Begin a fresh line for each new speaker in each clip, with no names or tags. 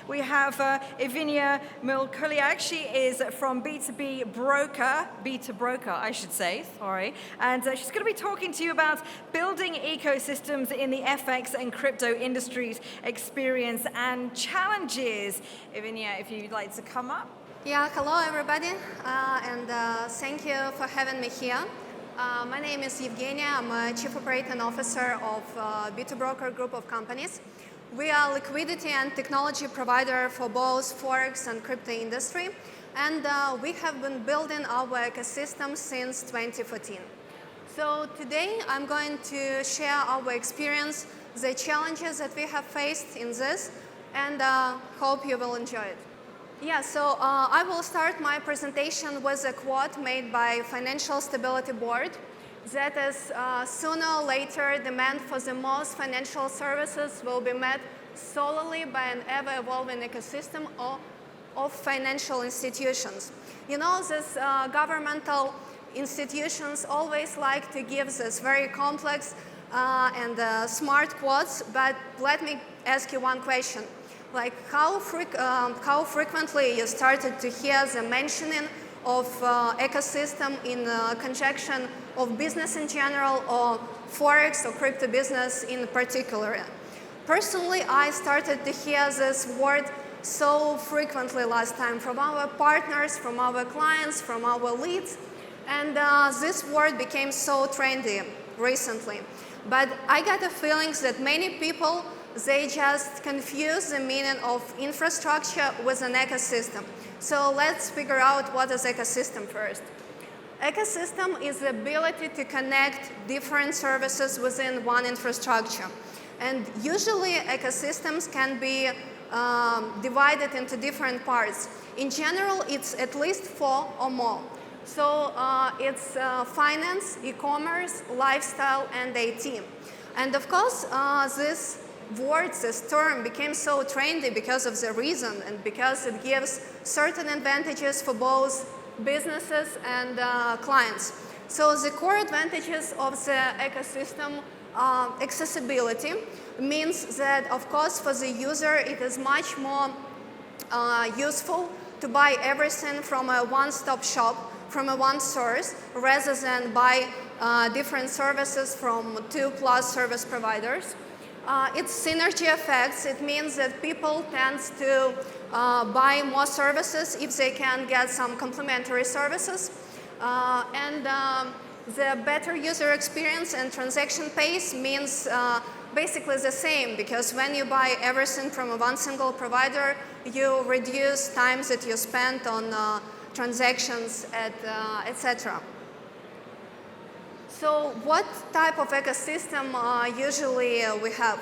We have Evgeniya Mykuliak. She is from B2Broker, B2Broker, I should say, sorry. And she's going to be talking to you about building ecosystems in the FX and crypto industries, experience and challenges. Evgeniya, if you'd like to come up.
Yeah, hello everybody, and thank you for having me here. My name is Evgeniya. I'm a Chief Operating Officer of B2Broker group of companies. We are a liquidity and technology provider for both Forex and crypto industry, and we have been building our ecosystem since 2014. So today I'm going to share our experience, the challenges that we have faced in this, and hope you will enjoy it. Yeah, so I will start my presentation with a quote made by Financial Stability Board. That is, sooner or later, demand for the most financial services will be met solely by an ever-evolving ecosystem of financial institutions. You know, these governmental institutions always like to give this very complex and smart quotes, but let me ask you one question. Like how frequently you started to hear the mentioning of ecosystem in conjunction of business in general or Forex or crypto business in particular? Personally, I started to hear this word so frequently last time from our partners, from our clients, from our leads, and this word became so trendy recently. But I got the feelings that many people, they just confuse the meaning of infrastructure with an ecosystem. So let's figure out what is ecosystem first. Ecosystem is the ability to connect different services within one infrastructure. And usually ecosystems can be divided into different parts. In general, it's at least 4 or more. So it's finance, e-commerce, lifestyle, and IT. And of course, this term became so trendy because of the reason and because it gives certain advantages for both businesses and clients. So the core advantages of the ecosystem accessibility means that, of course, for the user, it is much more useful to buy everything from a one-stop shop, from a one source, rather than buy different services from 2+ service providers. It's synergy effects. It means that people tend to buy more services if they can get some complementary services. And the better user experience and transaction pace means basically the same, because when you buy everything from one single provider, you reduce times that you spend on transactions, etc. So what type of ecosystem usually we have?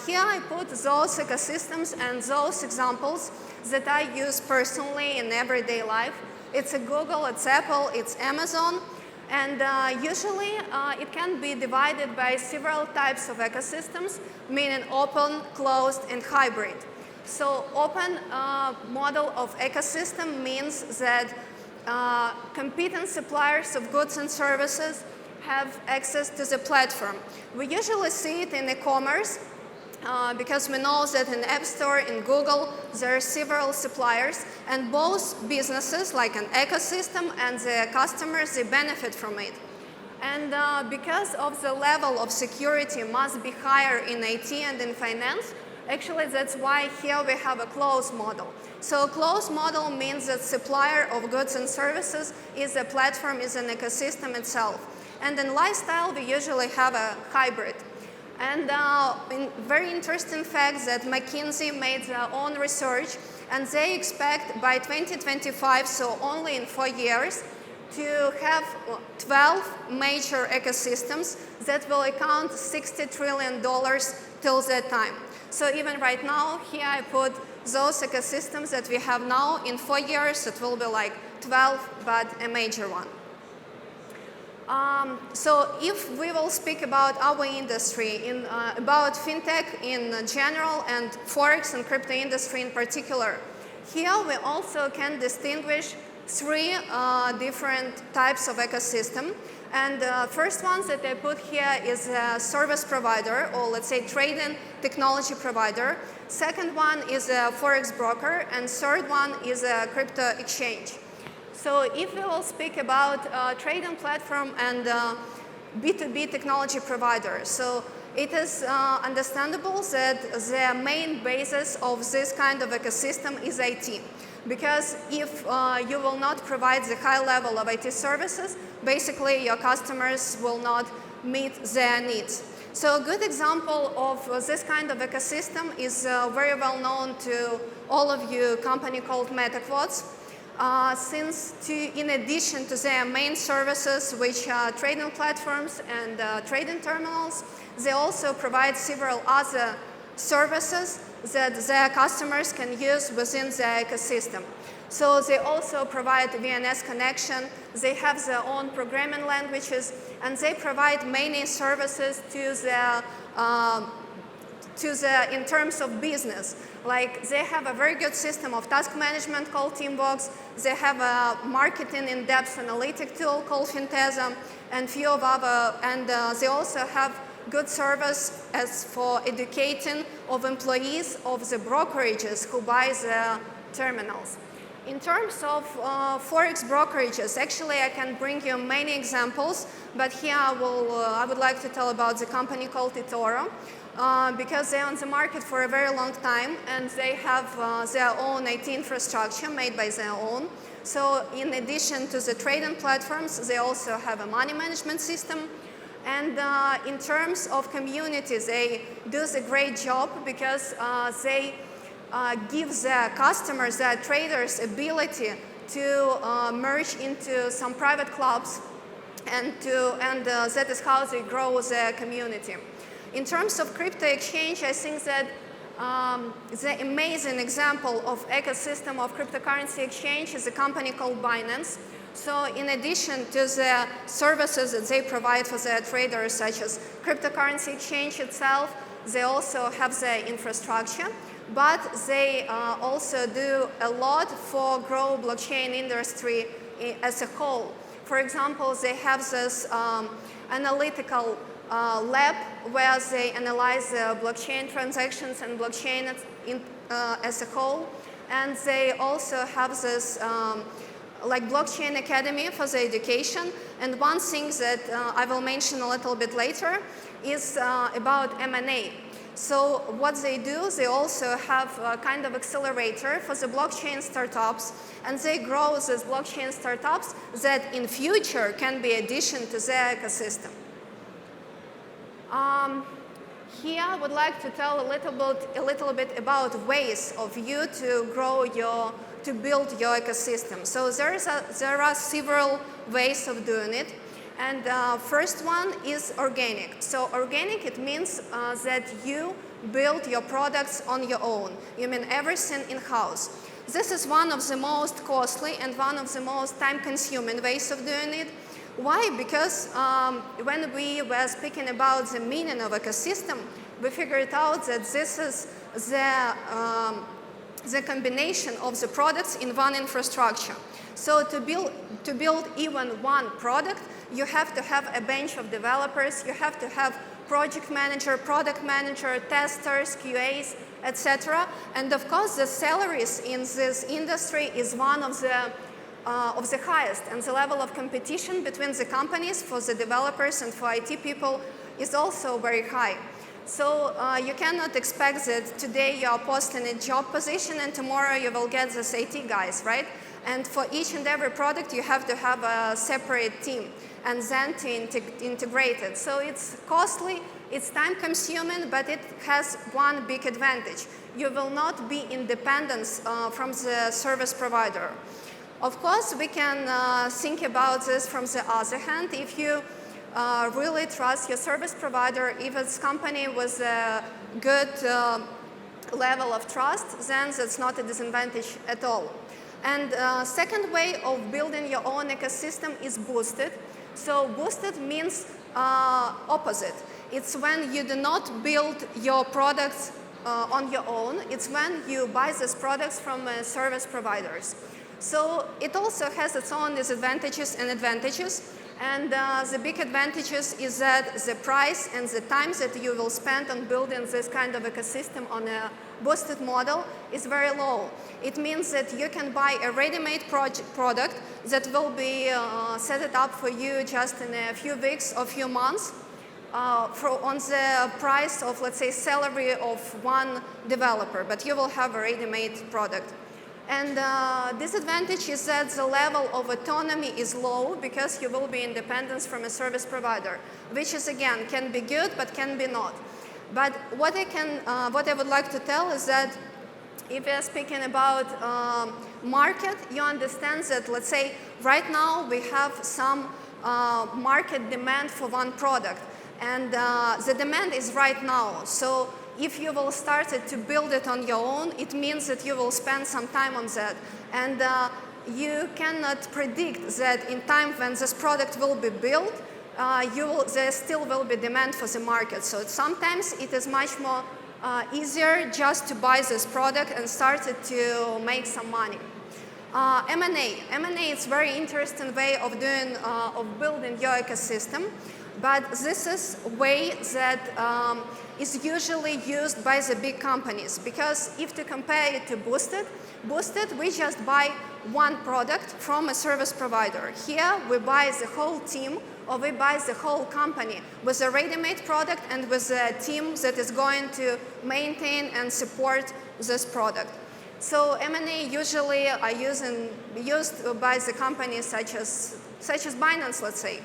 Here I put those ecosystems and those examples that I use personally in everyday life. It's a Google, it's Apple, it's Amazon, and usually it can be divided by several types of ecosystems, meaning open, closed, and hybrid. So open model of ecosystem means that competent suppliers of goods and services have access to the platform. We usually see it in e-commerce because we know that in App Store, in Google, there are several suppliers, and both businesses, like an ecosystem and the customers, they benefit from it. And because of the level of security must be higher in IT and in finance, actually that's why here we have a closed model. So a closed model means that supplier of goods and services is a platform, is an ecosystem itself. And in lifestyle, we usually have a hybrid. And very interesting fact that McKinsey made their own research, and they expect by 2025, so only in 4 years, to have 12 major ecosystems that will account $60 trillion till that time. So even right now, here I put those ecosystems that we have now. In 4 years, it will be like 12, but a major one. So if we will speak about our industry, about fintech in general and Forex and crypto industry in particular, here we also can distinguish 3 different types of ecosystem. And first ones that I put here is a service provider, or let's say trading technology provider. Second one is a Forex broker, and third one is a crypto exchange. So if we will speak about trading platform and B2B technology provider, so it is understandable that the main basis of this kind of ecosystem is IT. Because if you will not provide the high level of IT services, basically your customers will not meet their needs. So a good example of this kind of ecosystem is very well known to all of you, a company called MetaQuotes. In addition to their main services, which are trading platforms and trading terminals, they also provide several other services that their customers can use within their ecosystem. So they also provide VNS connection, they have their own programming languages, and they provide many services in terms of business. Like they have a very good system of task management called Teambox, they have a marketing in-depth analytic tool called Fintasm, and few of other, and they also have good service as for educating of employees of the brokerages who buy the terminals. In terms of Forex brokerages, actually I can bring you many examples, but here I would like to tell about the company called eToro, because they're on the market for a very long time and they have their own IT infrastructure made by their own. So in addition to the trading platforms, they also have a money management system. And in terms of community, they do a great job because they give their customers, their traders, ability to merge into some private clubs, and that is how they grow their community. In terms of crypto exchange, I think that the amazing example of ecosystem of cryptocurrency exchange is a company called Binance. So in addition to the services that they provide for their traders, such as cryptocurrency exchange itself, they also have the infrastructure, but they also do a lot for grow blockchain industry as a whole. For example, they have this analytical lab where they analyze the blockchain transactions and blockchain as a whole, and they also have this like blockchain academy for the education. And one thing that I will mention a little bit later is about M&A. So what they do, they also have a kind of accelerator for the blockchain startups, and they grow these blockchain startups that in future can be addition to their ecosystem. Here I would like to tell a little bit about ways of you to grow to build your ecosystem. So there are several ways of doing it. And first one is organic. So organic, it means that you build your products on your own. You mean everything in-house. This is one of the most costly and one of the most time-consuming ways of doing it. Why? Because when we were speaking about the meaning of ecosystem, we figured out that this is the combination of the products in one infrastructure. So to build even one product, you have to have a bench of developers, you have to have project manager, product manager, testers, QAs, etc. And of course, the salaries in this industry is one of the highest, and the level of competition between the companies for the developers and for IT people is also very high. So you cannot expect that today you are posting a job position and tomorrow you will get this IT guys, right? And for each and every product you have to have a separate team and then to integrate it. So it's costly, it's time consuming, but it has one big advantage. You will not be independent from the service provider. Of course, we can think about this from the other hand. If you really trust your service provider, if it's company with a good level of trust, then that's not a disadvantage at all. And second way of building your own ecosystem is boosted. So boosted means opposite. It's when you do not build your products on your own. It's when you buy these products from service providers. So it also has its own disadvantages and advantages. And the big advantages is that the price and the time that you will spend on building this kind of ecosystem on a boosted model is very low. It means that you can buy a ready-made product that will be set it up for you just in a few weeks or few months on the price of, let's say, salary of one developer, but you will have a ready-made product. And disadvantage is that the level of autonomy is low because you will be independent from a service provider, which is, again, can be good but can be not. But what I would like to tell is that if you're speaking about market, you understand that, let's say, right now we have some market demand for one product, and the demand is right now. So if you will start to build it on your own, it means that you will spend some time on that. And you cannot predict that in time when this product will be built, there still will be demand for the market. So sometimes it is much more easier just to buy this product and start to make some money. M&A. M&A is a very interesting way of building your ecosystem. But this is a way that is usually used by the big companies, because if to compare it to Boosted, we just buy one product from a service provider. Here we buy the whole team, or we buy the whole company with a ready-made product and with a team that is going to maintain and support this product. So M&A usually are used by the companies such as Binance, let's say.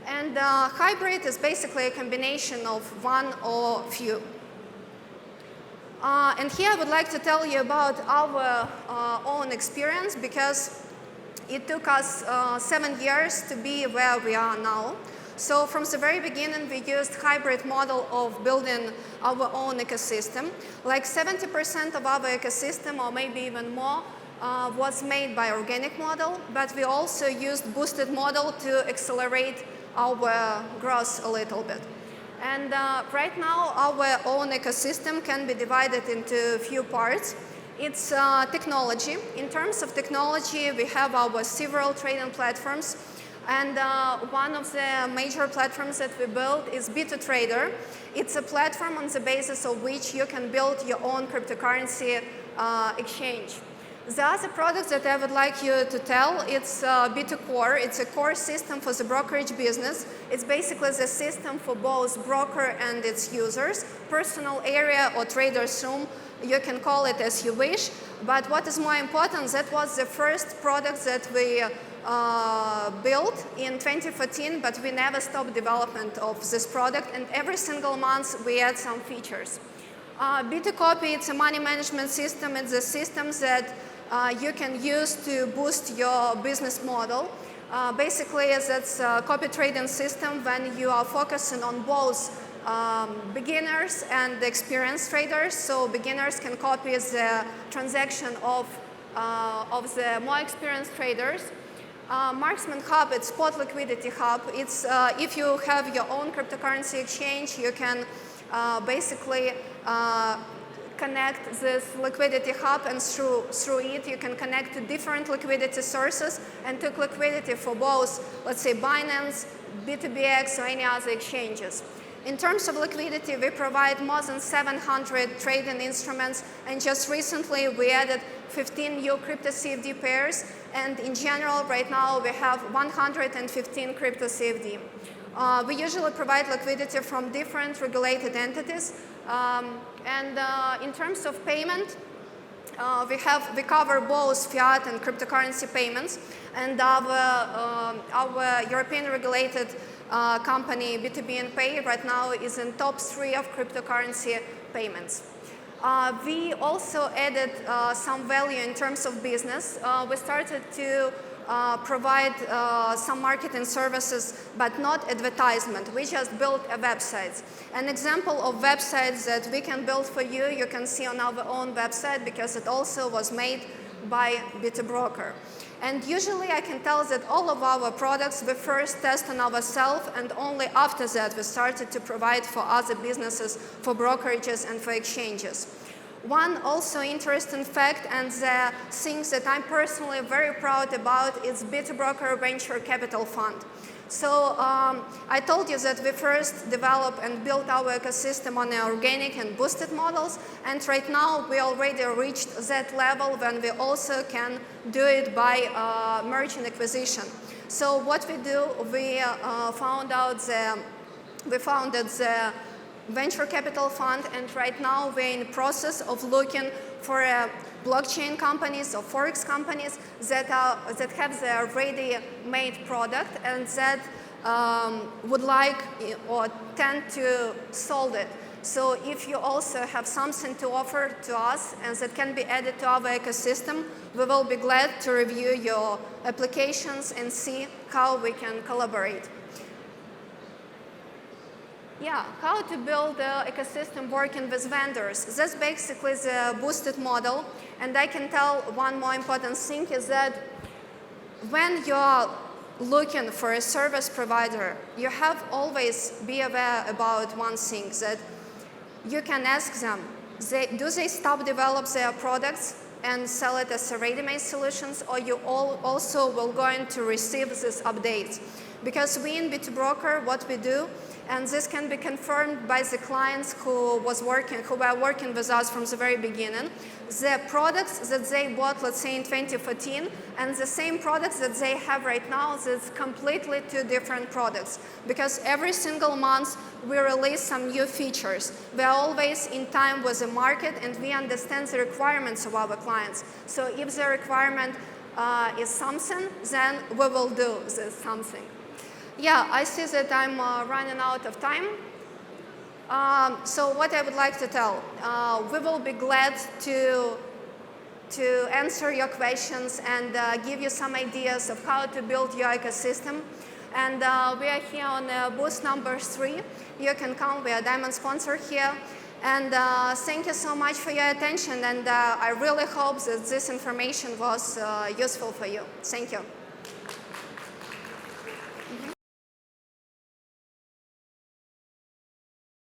And hybrid is basically a combination of one or few. And here I would like to tell you about our own experience, because it took us 7 years to be where we are now. So from the very beginning, we used hybrid model of building our own ecosystem. Like 70% of our ecosystem, or maybe even more, was made by organic model, but we also used boosted model to accelerate our growth a little bit. And right now, our own ecosystem can be divided into a few parts. It's technology. In terms of technology, we have our several trading platforms. And one of the major platforms that we built is B2Trader. It's a platform on the basis of which you can build your own cryptocurrency exchange. The other product that I would like you to tell, it's B2Core. It's a core system for the brokerage business. It's basically the system for both broker and its users, personal area or trader's room. You can call it as you wish. But what is more important, that was the first product that we built in 2014, but we never stopped development of this product. And every single month, we add some features. B2Copy, it's a money management system. It's a system that you can use to boost your business model. Basically, that's a copy trading system when you are focusing on both beginners and experienced traders. So beginners can copy the transaction of the more experienced traders. Marksman Hub, it's spot liquidity hub. It's if you have your own cryptocurrency exchange, you can basically connect this liquidity hub, and through it you can connect to different liquidity sources and took liquidity for both, let's say, Binance, B2BX, or any other exchanges. In terms of liquidity, we provide more than 700 trading instruments, and just recently we added 15 new crypto CFD pairs, and in general right now we have 115 crypto CFD. We usually provide liquidity from different regulated entities. In terms of payment, we cover both fiat and cryptocurrency payments. And our European regulated company, B2B Pay, right now is in top 3 of cryptocurrency payments. We also added some value in terms of business. We started to provide some marketing services, but not advertisement. We just built a website. An example of websites that we can build for you, you can see on our own website, because it also was made by B2Broker. And usually I can tell that all of our products we first test on ourselves, and only after that we started to provide for other businesses, for brokerages and for exchanges. One also interesting fact, and the things that I'm personally very proud about, is B2Broker Venture Capital Fund. So I told you that we first developed and built our ecosystem on the organic and boosted models, and right now we already reached that level when we also can do it by merchant acquisition. So what we do, we founded the venture capital fund, and right now we're in the process of looking for blockchain companies or Forex companies that have their ready-made product and that would like or tend to sold it. So if you also have something to offer to us and that can be added to our ecosystem, we will be glad to review your applications and see how we can collaborate. Yeah, how to build the ecosystem working with vendors. That's basically the boosted model. And I can tell one more important thing is that when you're looking for a service provider, you have always be aware about one thing, that you can ask them, do they stop develop their products and sell it as a ready-made solutions, or you also will going to receive these updates? Because we in B2Broker, what we do, and this can be confirmed by the clients who were working with us from the very beginning. The products that they bought, let's say in 2014, and the same products that they have right now, that's completely two different products. Because every single month we release some new features. We are always in time with the market, and we understand the requirements of our clients. So if the requirement is something, then we will do this something. Yeah, I see that I'm running out of time. So what I would like to tell, we will be glad to answer your questions and give you some ideas of how to build your ecosystem. And we are here on booth number 3. You can come, we are diamond sponsor here. And thank you so much for your attention. And I really hope that this information was useful for you. Thank you.